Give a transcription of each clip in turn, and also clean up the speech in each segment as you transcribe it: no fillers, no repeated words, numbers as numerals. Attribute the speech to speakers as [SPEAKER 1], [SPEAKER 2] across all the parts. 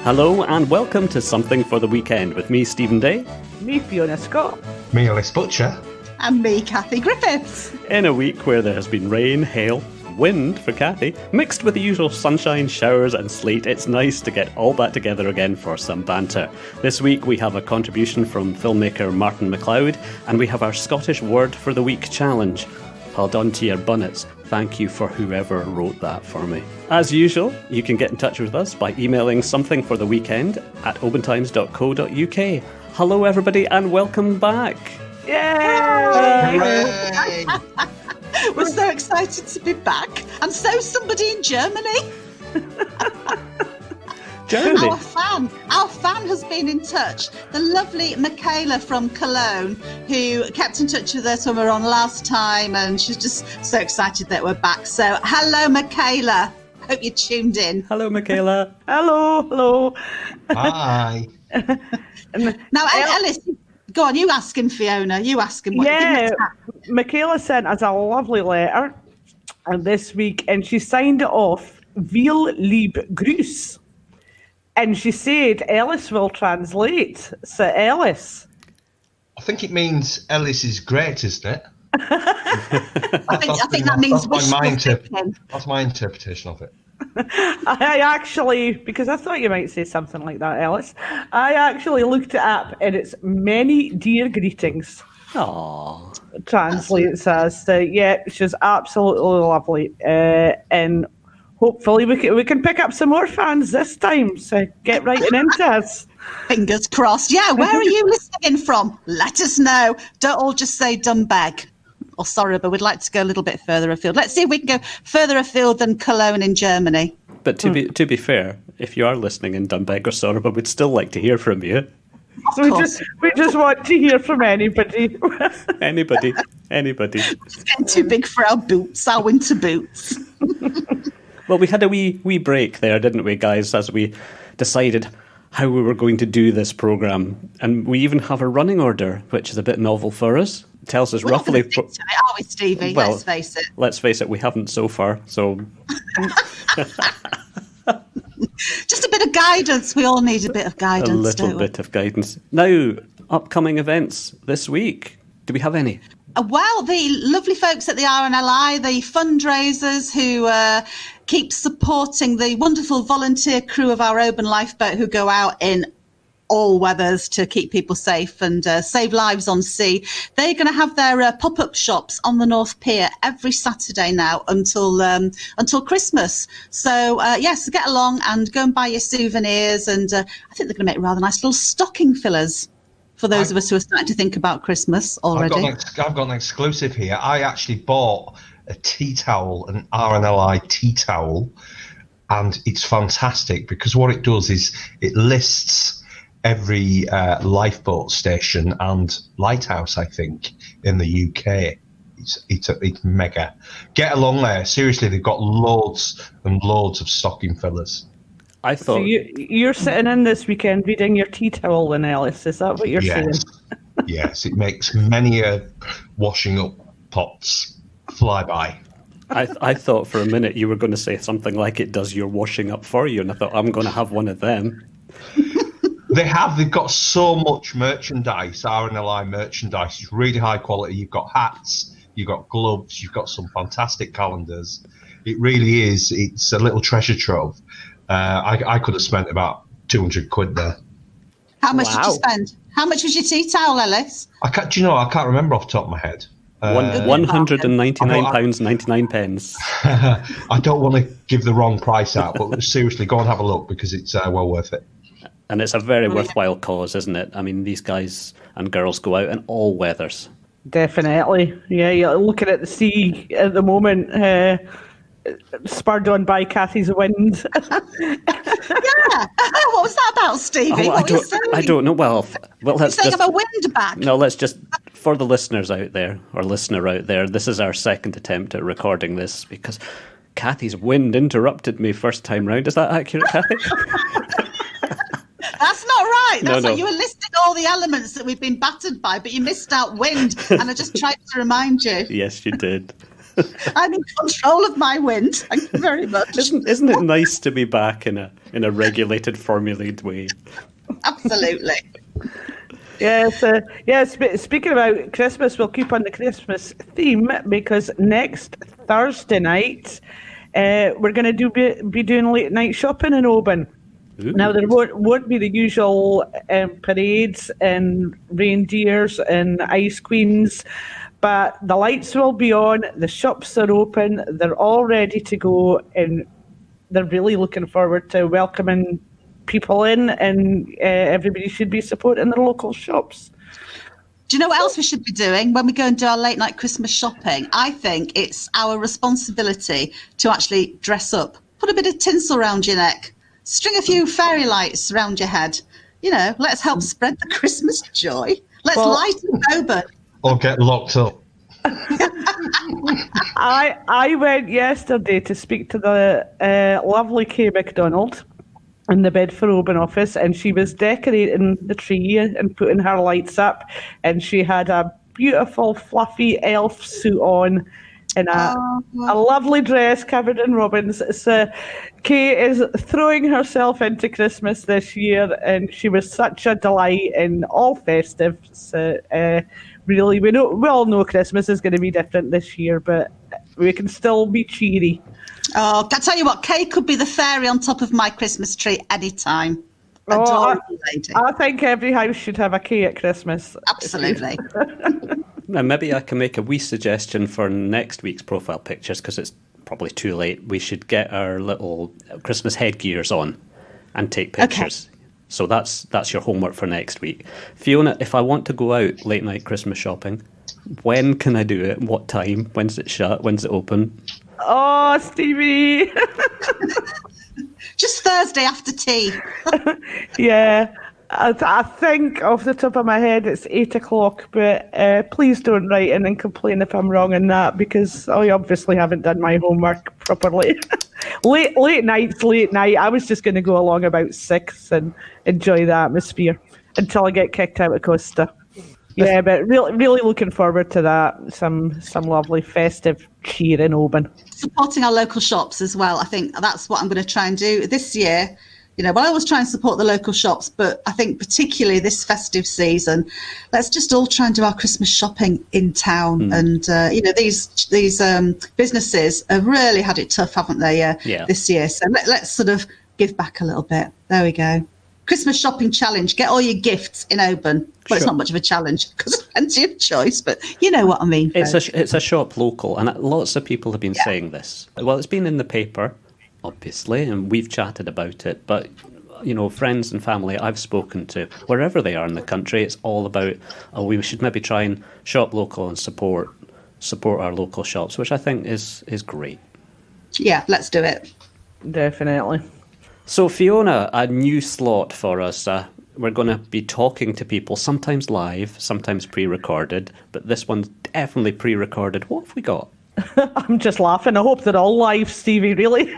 [SPEAKER 1] Hello and welcome to Something for the Weekend with me, Stephen Day.
[SPEAKER 2] Me, Fiona Scott.
[SPEAKER 3] Me, Ellis Butcher.
[SPEAKER 4] And me, Kathie Griffiths.
[SPEAKER 1] In a week where there has been rain, hail, wind for Kathie, mixed with the usual sunshine, showers and sleet, it's nice to get all that together again for some banter. This week we have a contribution from filmmaker Martin MacLeod, and we have our Scottish Word for the Week challenge. Hold on to your bunnets. Thank you for whoever wrote that for me. As usual, you can get in touch with us by emailing somethingfortheweekend@obentimes.co.uk. Hello everybody and welcome back.
[SPEAKER 2] Yay!
[SPEAKER 4] We're so excited to be back. And so somebody in Germany.
[SPEAKER 1] Germany?
[SPEAKER 4] Our fan has been in touch. The lovely Michaela from Cologne, who kept in touch with us when we were on last time, and she's just so excited that we're back. So, hello, Michaela. Hope you tuned in.
[SPEAKER 1] Hello, Michaela.
[SPEAKER 2] Hello.
[SPEAKER 3] Hi.
[SPEAKER 4] Now, Ellis, go on, you ask him, Fiona. You ask him what you think.
[SPEAKER 2] Michaela sent us a lovely letter this week, and she signed it off, Veel lieb Gruus. And she said Ellis will translate. So, Ellis.
[SPEAKER 3] I think it means Ellis is great, isn't it?
[SPEAKER 4] I think that means
[SPEAKER 3] that's my interpretation of it.
[SPEAKER 2] I actually, because I thought you might say something like that, Ellis, I actually looked it up, and it's many dear greetings.
[SPEAKER 1] Aww.
[SPEAKER 2] Translates as. She's absolutely lovely. And hopefully we can pick up some more fans this time, so get writing into us.
[SPEAKER 4] Fingers crossed. Yeah, where are you listening in from? Let us know. Don't all just say Dumbeg or sorry, but we'd like to go a little bit further afield. Let's see if we can go further afield than Cologne in Germany.
[SPEAKER 1] But to be fair, if you are listening in Dumbeg or Sorrowburg, we'd still like to hear from you.
[SPEAKER 2] We just want to hear from anybody.
[SPEAKER 1] Anybody.
[SPEAKER 4] It's getting too big for our boots, our winter boots.
[SPEAKER 1] Well, we had a wee break there, didn't we, guys, as we decided how we were going to do this programme. And we even have a running order, which is a bit novel for us. It tells us roughly...
[SPEAKER 4] Are we, Stevie?
[SPEAKER 1] Well,
[SPEAKER 4] let's face it.
[SPEAKER 1] Let's face it, we haven't so far, so...
[SPEAKER 4] Just a bit of guidance. We all need a bit of guidance,
[SPEAKER 1] A little bit of guidance. Now, upcoming events this week. Do we have any?
[SPEAKER 4] Well, the lovely folks at the RNLI, the fundraisers who keep supporting the wonderful volunteer crew of our Oban Lifeboat who go out in all weathers to keep people safe and save lives on sea. They're going to have their pop-up shops on the North Pier every Saturday now until Christmas. So, yes, get along and go and buy your souvenirs. And I think they're going to make rather nice little stocking fillers for those of us who are starting to think about Christmas already.
[SPEAKER 3] I've got an exclusive here. I actually bought a tea towel, an RNLI tea towel, and it's fantastic because what it does is it lists every lifeboat station and lighthouse, I think, in the UK. It's mega. Get along there. Seriously, they've got loads and loads of stocking fillers.
[SPEAKER 1] I thought...
[SPEAKER 2] So you're sitting in this weekend reading your tea towel then, Ellis. Is that what you're saying?
[SPEAKER 3] Yes, it makes many washing up pots fly by.
[SPEAKER 1] I thought for a minute you were going to say something like it does your washing up for you, and I thought, I'm going to have one of them.
[SPEAKER 3] They've got so much merchandise, RNLI merchandise. It's really high quality. You've got hats, you've got gloves, you've got some fantastic calendars. It really is. It's a little treasure trove. I could have spent about 200 quid there.
[SPEAKER 4] How much did you spend? How much was your tea towel, Ellis?
[SPEAKER 3] I can't remember off the top of my head.
[SPEAKER 1] £199.99.
[SPEAKER 3] I don't want to give the wrong price out, but seriously, go and have a look because it's well worth it.
[SPEAKER 1] And it's a very worthwhile cause, isn't it? I mean, these guys and girls go out in all weathers.
[SPEAKER 2] Definitely. Yeah, you're looking at the sea at the moment, spurred on by Kathie's wind.
[SPEAKER 4] Yeah. What was that about, Stevie?
[SPEAKER 1] I don't know. Well, let's
[SPEAKER 4] just... a wind back?
[SPEAKER 1] No, let's just... For the listeners out there, or listener out there, this is our second attempt at recording this because Kathie's wind interrupted me first time round. Is that accurate, Kathie?
[SPEAKER 4] That's not right. That's
[SPEAKER 1] No.
[SPEAKER 4] You were listing all the elements that we've been battered by, but you missed out wind, and I just tried to remind you.
[SPEAKER 1] Yes, you did.
[SPEAKER 4] I'm in control of my wind. Thank you very much.
[SPEAKER 1] Isn't it nice to be back in a regulated, formulated way?
[SPEAKER 4] Absolutely.
[SPEAKER 2] Yes, speaking about Christmas, we'll keep on the Christmas theme because next Thursday night we're going to be doing late night shopping in Oban.
[SPEAKER 1] Ooh.
[SPEAKER 2] Now, there won't be the usual parades and reindeers and ice queens, but the lights will be on, the shops are open, they're all ready to go, and they're really looking forward to welcoming people in, and everybody should be supporting their local shops.
[SPEAKER 4] Do you know what else we should be doing when we go and do our late night Christmas shopping? I think it's our responsibility to actually dress up. Put a bit of tinsel around your neck. String a few fairy lights around your head. You know, let's help spread the Christmas joy. Let's lighten Oban.
[SPEAKER 3] Or get locked up.
[SPEAKER 2] I went yesterday to speak to the lovely Kay MacDonald in the Bedford Oban office, and she was decorating the tree and putting her lights up, and she had a beautiful fluffy elf suit on and a lovely dress covered in ribbons. So Kay is throwing herself into Christmas this year, and she was such a delight and all festive. So really, we all know Christmas is going to be different this year, but we can still be cheery.
[SPEAKER 4] Oh, I tell you what, Kay could be the fairy on top of my Christmas tree anytime. Adorable lady.
[SPEAKER 2] I think every house should have a Kay at Christmas.
[SPEAKER 4] Absolutely.
[SPEAKER 1] Now, maybe I can make a wee suggestion for next week's profile pictures, because it's probably too late. We should get our little Christmas headgears on and take pictures. Okay. So that's your homework for next week. Fiona, if I want to go out late night Christmas shopping, when can I do it? What time? When's it shut? When's it open?
[SPEAKER 2] Oh, Stevie.
[SPEAKER 4] Just Thursday after tea.
[SPEAKER 2] Yeah. I think off the top of my head it's 8:00, but please don't write in and complain if I'm wrong in that, because I obviously haven't done my homework properly. late night. I was just going to go along about 6 and enjoy the atmosphere until I get kicked out of Costa. Yeah, but really looking forward to that. Some lovely festive cheer in Oban.
[SPEAKER 4] Supporting our local shops as well. I think that's what I'm going to try and do this year. You know, I always try and support the local shops, but I think particularly this festive season, let's just all try and do our Christmas shopping in town. And, you know, these businesses have really had it tough, haven't they, this year? So let's sort of give back a little bit. There we go. Christmas shopping challenge. Get all your gifts in Oban. Well, sure. It's not much of a challenge because there's plenty of choice, but you know what I mean.
[SPEAKER 1] It's a shop local, and lots of people have been saying this. Well, it's been in the paper, obviously, and we've chatted about it, but you know, friends and family I've spoken to, wherever they are in the country, it's all about, we should maybe try and shop local and support our local shops, which I think is great.
[SPEAKER 4] Yeah, let's do it.
[SPEAKER 2] Definitely.
[SPEAKER 1] So Fiona, a new slot for us. We're going to be talking to people, sometimes live, sometimes pre-recorded, but this one's definitely pre-recorded. What have we got?
[SPEAKER 2] I'm just laughing. I hope they're all live, Stevie, really.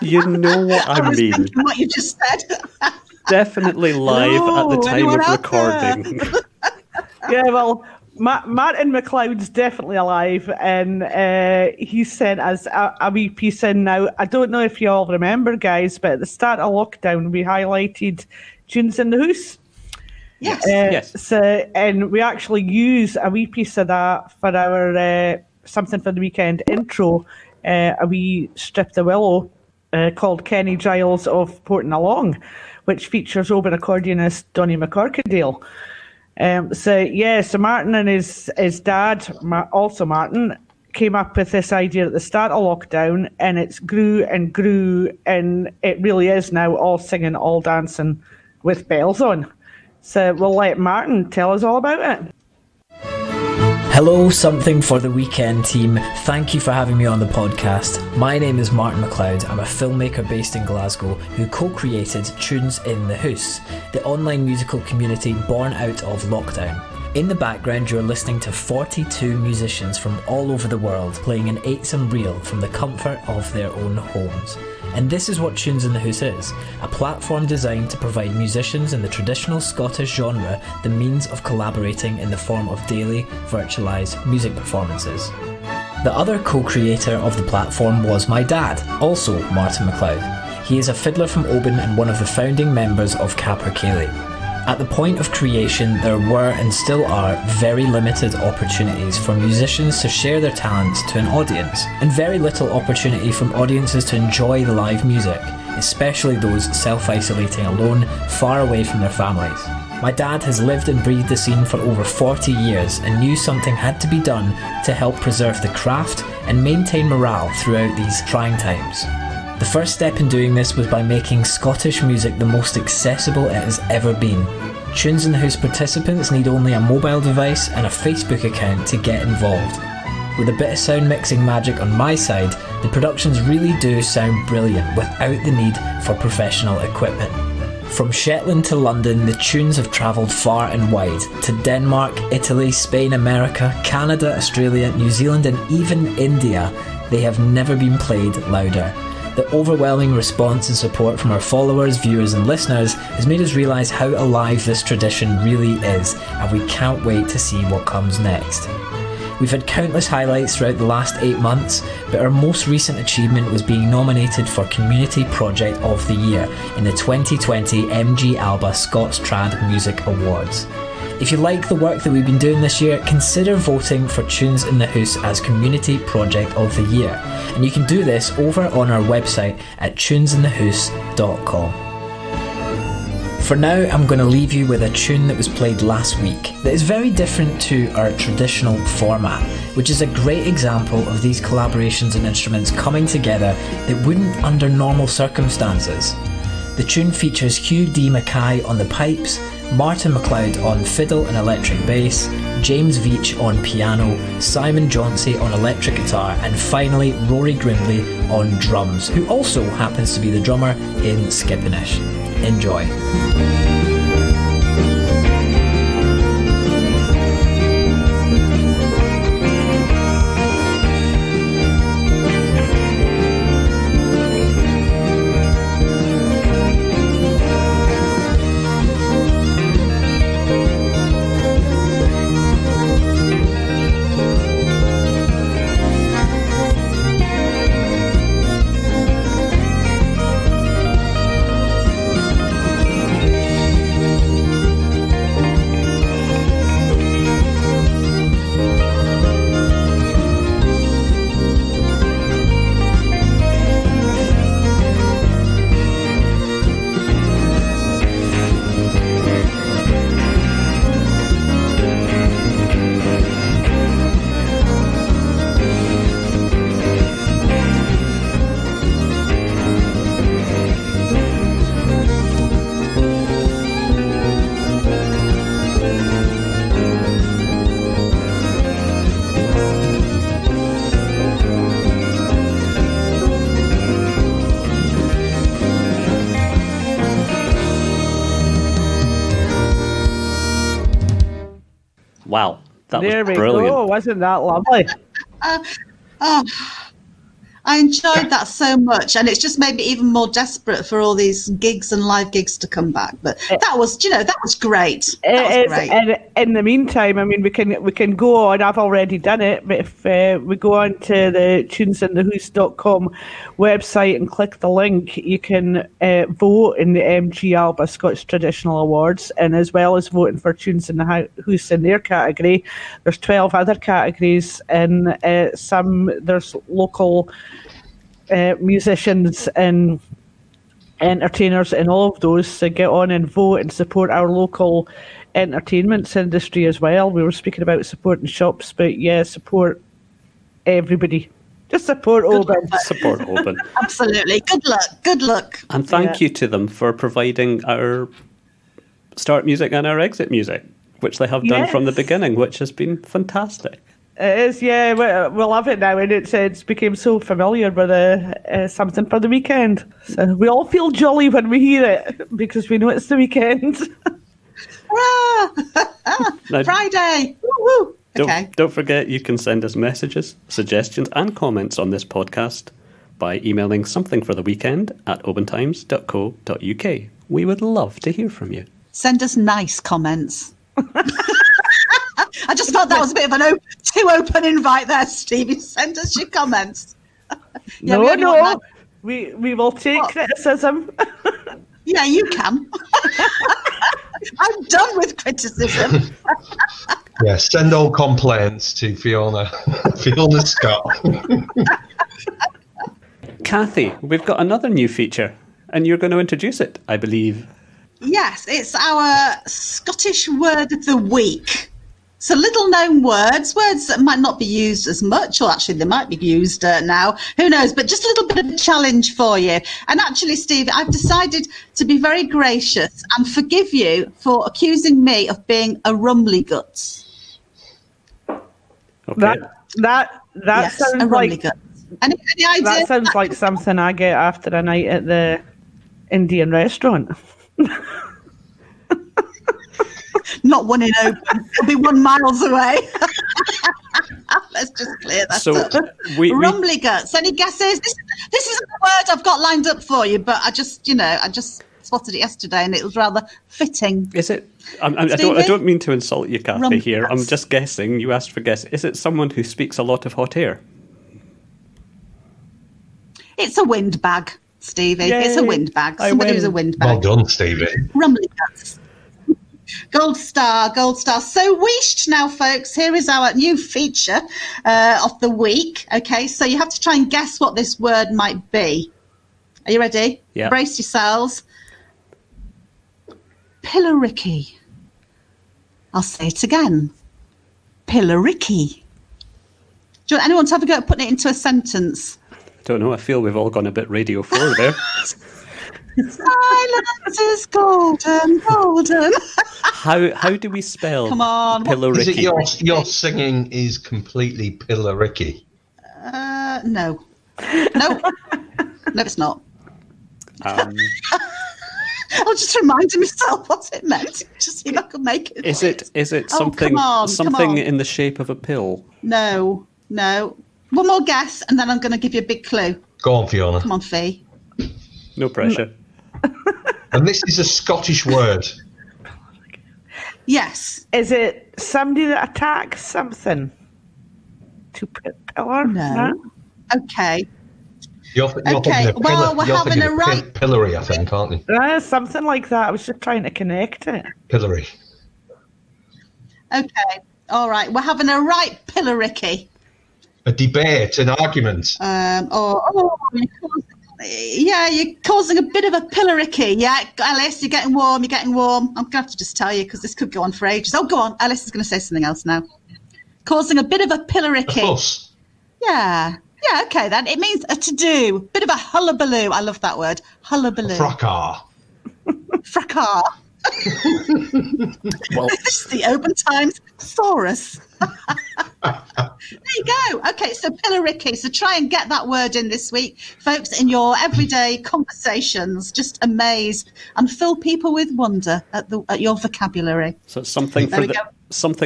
[SPEAKER 1] You know what I mean.
[SPEAKER 4] Thinking what you just said.
[SPEAKER 1] Definitely live at the time of recording.
[SPEAKER 2] Yeah, well, Martin MacLeod's definitely alive, and he sent us a wee piece in now. I don't know if you all remember, guys, but at the start of lockdown, we highlighted tunes in the hoose.
[SPEAKER 4] Yes.
[SPEAKER 1] Yes.
[SPEAKER 2] So, and we actually use a wee piece of that for our Something for the Weekend intro, a wee Strip the Willow called Kenny Giles of Portin Along, which features Oban accordionist Donny McCorkadale. So Martin and his dad, also Martin, came up with this idea at the start of lockdown, and it's grew, and it really is now all singing, all dancing with bells on. So we'll let Martin tell us all about it.
[SPEAKER 5] Hello, Something for the Weekend team. Thank you for having me on the podcast. My name is Martin MacLeod. I'm a filmmaker based in Glasgow who co-created Tunes in the Hoose, the online musical community born out of lockdown. In the background, you're listening to 42 musicians from all over the world playing an 8-some reel from the comfort of their own homes. And this is what Tunes in the Hoose is, a platform designed to provide musicians in the traditional Scottish genre the means of collaborating in the form of daily, virtualised music performances. The other co-creator of the platform was my dad, also Martin MacLeod. He is a fiddler from Oban and one of the founding members of Capercaillie. At the point of creation, there were and still are very limited opportunities for musicians to share their talents to an audience, and very little opportunity from audiences to enjoy the live music, especially those self-isolating alone, far away from their families. My dad has lived and breathed the scene for over 40 years and knew something had to be done to help preserve the craft and maintain morale throughout these trying times. The first step in doing this was by making Scottish music the most accessible it has ever been. Tunes in the Hoose participants need only a mobile device and a Facebook account to get involved. With a bit of sound mixing magic on my side, the productions really do sound brilliant without the need for professional equipment. From Shetland to London, the tunes have travelled far and wide, to Denmark, Italy, Spain, America, Canada, Australia, New Zealand and even India. They have never been played louder. The overwhelming response and support from our followers, viewers and listeners has made us realise how alive this tradition really is, and we can't wait to see what comes next. We've had countless highlights throughout the last 8 months, but our most recent achievement was being nominated for Community Project of the Year in the 2020 MG Alba Scots Trad Music Awards. If you like the work that we've been doing this year, consider voting for Tunes in the Hoose as Community Project of the Year. And you can do this over on our website at tunesinthehoose.com. For now, I'm going to leave you with a tune that was played last week that is very different to our traditional format, which is a great example of these collaborations and instruments coming together that wouldn't under normal circumstances. The tune features Hugh D. Mackay on the pipes, Martin MacLeod on fiddle and electric bass, James Veach on piano, Simon Jauncey on electric guitar, and finally Rory Grindley on drums, who also happens to be the drummer in Skippinish. Enjoy.
[SPEAKER 1] Wow, that
[SPEAKER 2] There
[SPEAKER 1] was
[SPEAKER 2] we
[SPEAKER 1] brilliant.
[SPEAKER 2] go. Wasn't that lovely?
[SPEAKER 4] I enjoyed that so much, and it's just made me even more desperate for all these gigs and live gigs to come back. But that was, that was great. That was great.
[SPEAKER 2] And in the meantime, I mean, we can go on. I've already done it, but if we go on to the tunesinthehoose.com website and click the link, you can vote in the MG Alba Scottish Traditional Awards, and as well as voting for Tunes in the Hoose in their category, there's 12 other categories, and there's local musicians and entertainers in all of those, so get on and vote and support our local entertainment industry as well. We were speaking about supporting shops, but yeah, support everybody. Just support Oban.
[SPEAKER 1] Support Oban.
[SPEAKER 4] Absolutely. Good luck.
[SPEAKER 1] And thank you to them for providing our start music and our exit music, which they have done from the beginning, which has been fantastic.
[SPEAKER 2] It is, yeah. We love it now, and it's become so familiar with something for the weekend. So we all feel jolly when we hear it because we know it's the weekend.
[SPEAKER 4] Hurrah! Friday! Woo-hoo!
[SPEAKER 1] Don't forget, you can send us messages, suggestions, and comments on this podcast by emailing somethingfortheweekend@obantimes.co.uk. We would love to hear from you.
[SPEAKER 4] Send us nice comments. I just felt that was a bit of an too open invite there, Stevie. Send us your comments. Yeah,
[SPEAKER 2] no. We will take criticism.
[SPEAKER 4] Yeah, you can. I'm done with criticism.
[SPEAKER 3] Yeah, send all complaints to Fiona Scott.
[SPEAKER 1] Kathie, we've got another new feature, and you're going to introduce it, I believe.
[SPEAKER 4] Yes, it's our Scottish Word of the Week. So little known words that might not be used as much, or actually they might be used now, who knows, but just a little bit of a challenge for you. And actually, Steve, I've decided to be very gracious and forgive you for accusing me of being a rumbly guts.
[SPEAKER 1] Okay.
[SPEAKER 2] That
[SPEAKER 4] Yes,
[SPEAKER 2] sounds
[SPEAKER 4] a rumbly
[SPEAKER 2] like
[SPEAKER 4] guts. Any idea?
[SPEAKER 2] that sounds like something I get after a night at the Indian restaurant.
[SPEAKER 4] Not one in open. It'll be 1 mile away. Let's just clear that up. Rumbly guts. Any guesses? This isn't the word I've got lined up for you, but I just spotted it yesterday, and it was rather fitting.
[SPEAKER 1] Is it? I don't mean to insult you, Kathie. Here, I'm just guessing. You asked for guess. Is it someone who speaks a lot of hot air?
[SPEAKER 4] It's a windbag, Stevie.
[SPEAKER 2] Yay.
[SPEAKER 4] It's a windbag. Somebody who's a windbag.
[SPEAKER 3] Well done, Stevie.
[SPEAKER 4] Rumbly guts. Gold star. So wished now, folks. Here is our new feature of the week. Okay, so you have to try and guess what this word might be. Are you ready?
[SPEAKER 1] Yeah.
[SPEAKER 4] Brace yourselves. Pillariki. I'll say it again. Pillariki. Do you want anyone to have a go at putting it into a sentence?
[SPEAKER 1] Don't know. I feel we've all gone a bit Radio 4 there.
[SPEAKER 4] Silence is golden.
[SPEAKER 1] How do we spell?
[SPEAKER 4] Come on.
[SPEAKER 1] Pillariki?
[SPEAKER 3] Is it your singing is completely pillariki?
[SPEAKER 4] No. No, it's not.
[SPEAKER 1] Um,
[SPEAKER 4] I was just reminding myself what it meant. Just see if I could make it.
[SPEAKER 1] Is it something
[SPEAKER 4] come on.
[SPEAKER 1] in the shape of a pill?
[SPEAKER 4] No. One more guess, and then I'm going to give you a big clue.
[SPEAKER 3] Go on, Fiona.
[SPEAKER 4] Come on, Fee.
[SPEAKER 1] No pressure.
[SPEAKER 3] And this is a Scottish word.
[SPEAKER 4] Yes.
[SPEAKER 2] Is it somebody that attacks something? To pillar?
[SPEAKER 4] No. Okay.
[SPEAKER 3] You're thinking of
[SPEAKER 4] well, we're having a right...
[SPEAKER 3] Pillory, I think, aren't you?
[SPEAKER 2] Something like that. I was just trying to connect it.
[SPEAKER 3] Pillory.
[SPEAKER 4] Okay. All right. We're having a right pillariki.
[SPEAKER 3] A debate, an argument.
[SPEAKER 4] You're causing a bit of a pillariki. Yeah, Ellis, you're getting warm. I'm going to have to just tell you because this could go on for ages. Oh, go on. Ellis is going to say something else now. Causing a bit of a pillariki.
[SPEAKER 3] A fuss.
[SPEAKER 4] Yeah, okay then. It means a to-do. Bit of a hullabaloo. I love that word. Hullabaloo.
[SPEAKER 3] Fracas.
[SPEAKER 4] Fracas.
[SPEAKER 1] Well,
[SPEAKER 4] This is the Open Times Thesaurus. There you go. Okay, so pillariki. So try and get that word in this week, folks, in your everyday conversations. Just amaze and fill people with wonder at your vocabulary.
[SPEAKER 1] so it's something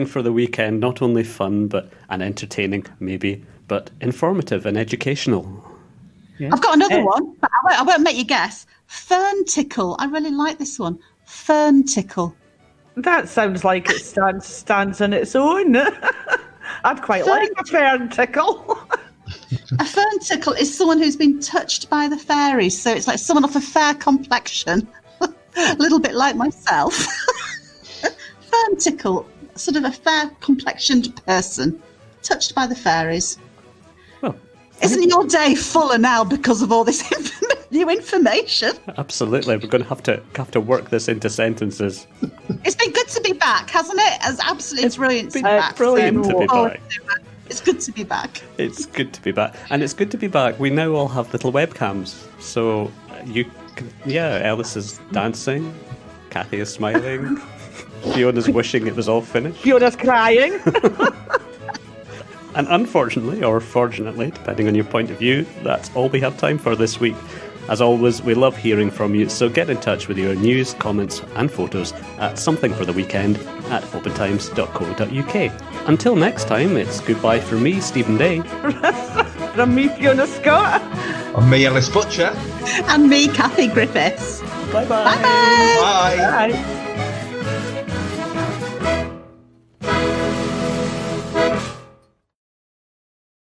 [SPEAKER 1] for the weekend. Not only fun, and entertaining, maybe, but informative and educational.
[SPEAKER 2] Yeah.
[SPEAKER 4] I've got another one, but I won't make you guess. Fern tickle. I really like this one. Fern tickle.
[SPEAKER 2] That sounds like it stands on its own. I'd quite like a fern tickle.
[SPEAKER 4] A fern tickle is someone who's been touched by the fairies. So it's like someone of a fair complexion, a little bit like myself. Fern tickle, sort of a fair complexioned person, touched by the fairies.
[SPEAKER 1] Well,
[SPEAKER 4] Isn't your day fuller now because of all this new information?
[SPEAKER 1] absolutely. We're going to have to work this into sentences.
[SPEAKER 4] It's been good to be back, hasn't it? It's absolutely brilliant to be back.
[SPEAKER 1] Brilliant to be back.
[SPEAKER 4] It's good to be back.
[SPEAKER 1] It's good to be back. And it's good to be back. We now all have little webcams. So you can, Ellis is dancing. Kathie is smiling. Fiona's wishing it was all finished.
[SPEAKER 2] Fiona's crying.
[SPEAKER 1] And unfortunately, or fortunately, depending on your point of view, that's all we have time for this week. As always, we love hearing from you, so get in touch with your news, comments and photos at somethingfortheweekend@opentimes.co.uk. Until next time, it's goodbye from me, Stephen Day.
[SPEAKER 2] From me, Fiona Scott.
[SPEAKER 3] And me, Ellis Butcher.
[SPEAKER 4] And me, Kathie Griffiths.
[SPEAKER 1] Bye-bye.
[SPEAKER 4] Bye-bye.
[SPEAKER 3] Bye.
[SPEAKER 2] Bye.